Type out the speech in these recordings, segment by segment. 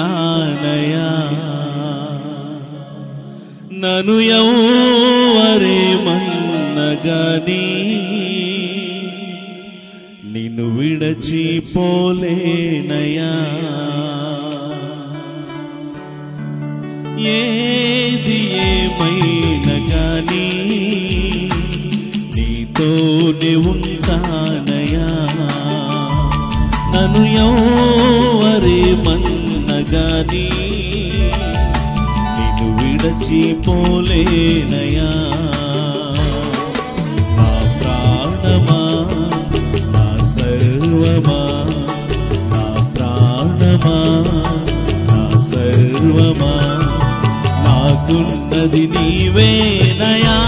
ఆనయా నను ఎవరేమన్నగాని నిన్ను విడచిపోలేనయా ఏది ఏమైనా గాని నీతోనే ఉంటానయా నన్ను ఎవరేమన్నగాని నిన్ను విడచిపోలేనయా నా ప్రాణమా నా సర్వమా నా ప్రాణమా నా సర్వమా నాకున్నది నీవేనయా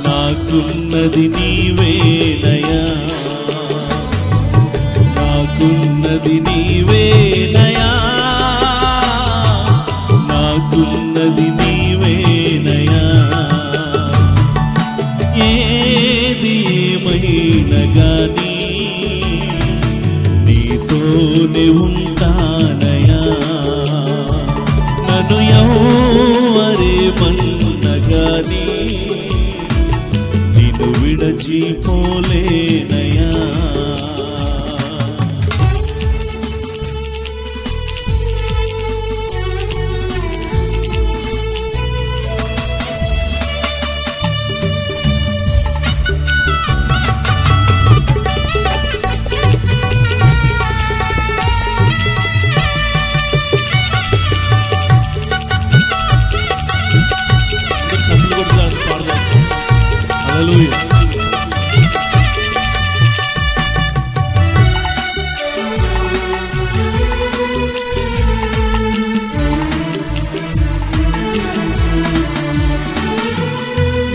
నాకున్నది నీవేనయా నాకున్నది నీవేనయా నాకున్నది నీవేనయా ఏది ఏమైనా గాని నీతోనే ఉంటానయా నన్ను ఎవరేమన్నగాని నిన్ను విడచిపోలేనయా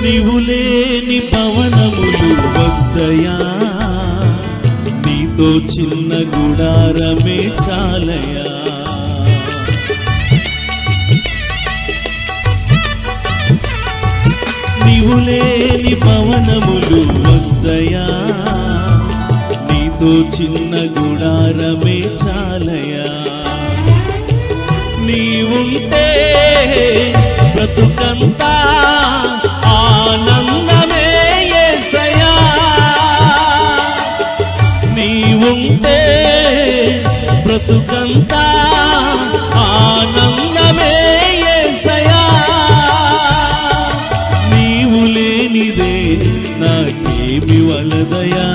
నీవు లేని భవనములు వద్దయా నీతో చిన్న గుడారమే చాలయా నీవు లేని భవనములు వద్దయా నీతో చిన్న గుడారమే చాలయా నీవుంటే బ్రతుకంతా ఆనందమే యేసయ్యా నీవుంటే బ్రతుకంతా ఆనందమే యేసయ్యా నీవు లేనిదే నాకేమి వలదయా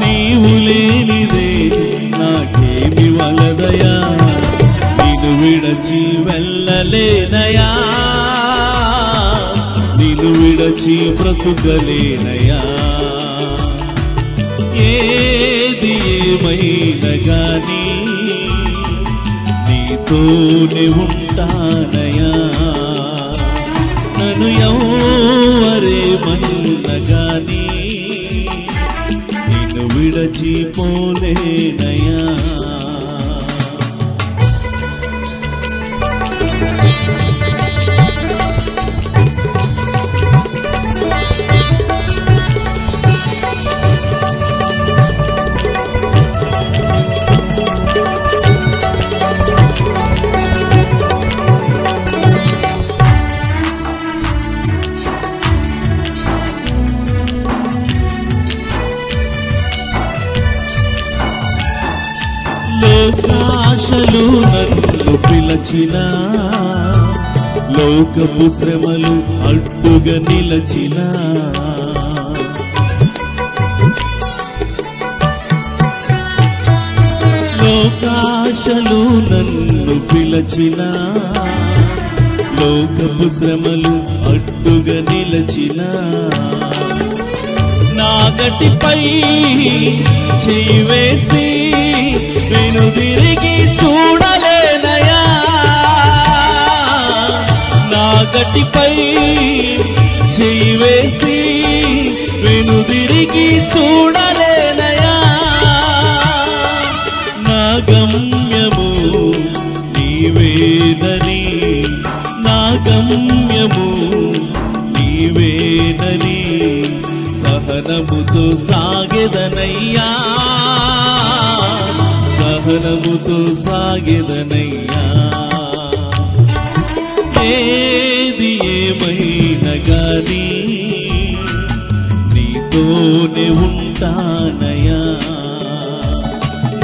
నీవు లేనిదే నాకేమి వలదయా నిన్ను విడచి వెళ్ళలేనయా నిన్ను విడచి బ్రతుకలేనయా ఏది ఏమైనా గాని నీతోనే ఉంటానయా నన్ను ఎవరేమన్నగాని నిన్ను విడచిపోలేనయా లోకాశలు నన్ను పిలచిన లోకపు శ్రమలు అడ్డుగా నిలచిన లోకాశలు నన్ను పిలచిన లోకపు శ్రమలు అడ్డుగా నిలచిన నాగటిపై చెయ్యి వేసి వెనుదిరిగి చూడలేనయా నాగటిపై చెయ్యి వేసి వెనుదిరిగి చూడలేనయా నా గమ్యము నీవేనని నా గమ్యము నీవేనని సహనముతో సాగెదనయ్యా సహనముతో సాగెదనయ్యా. ఏది ఏమైనా గాని నీతోనే ఉంటానయ్యా.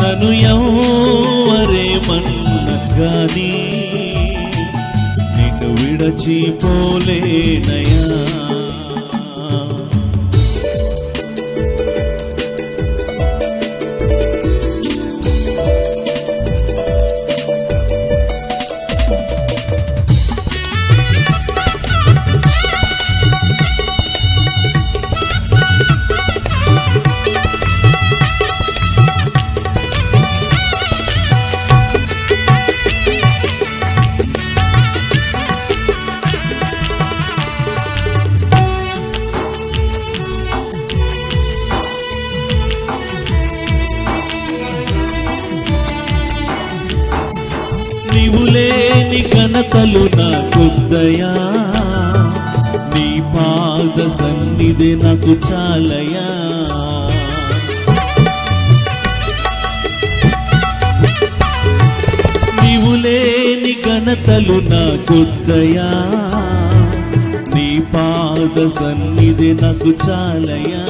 నన్ను ఎవరేమన్నా గాని నిన్ను విడచిపోలేనయ్యా. నీవు లేని ఘనతలు నాకొద్దయా, నీ పాద సన్నిధి నాకు చాలయా. నీవు లేని ఘనతలు నాకొద్దయా, నీ పాద సన్నిధి నాకు చాలయా.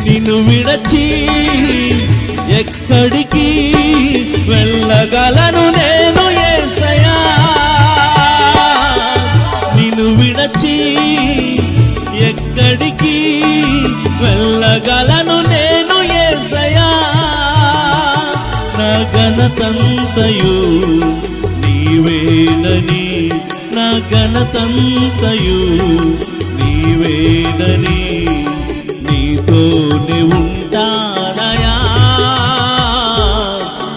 నిన్ను విడచి ఎక్కడికి వెళ్ళగలను నేను యేసయ్యా. నిన్ను విడచి ఎక్కడికి వెళ్ళగలను నేను యేసయ్యా. నా ఘనతంతయు నీవేనని, నా ఘనతంతయు నీవేనని నీతోనే ఉంటానయా,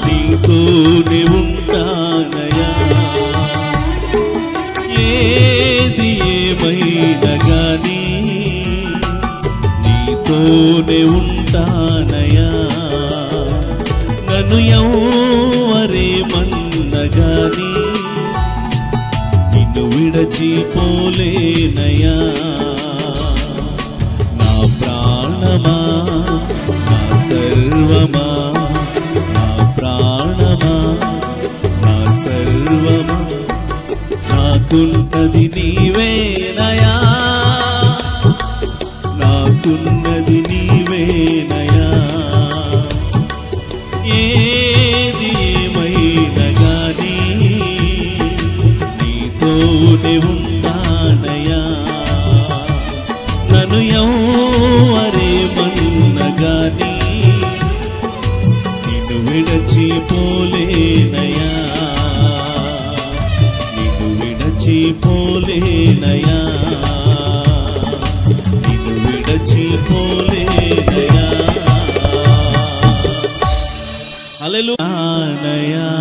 నీతోనే ఉంటానయా. ఏది ఏమైనా గాని నీతోనే ఉంటానయా. నన్ను ఎవరేమన్నా గాని నిన్ను విడచిపోలేనయా. నా ప్రాణమా, నా సర్వమా, నా ప్రాణమా, నా సర్వమా, నాకున్నది నీవేనయా, నాకున్నది నీవేనయా. ఏది ఏమైనా గాని నీతోనే ఉంటానయా. నన్ను ఎవరేమన్నా గాని నిన్ను విడచిపోలేనయా, నిన్ను విడచిపోలేనయా, నిన్ను విడచిపోలేనయా. హల్లెలూయా.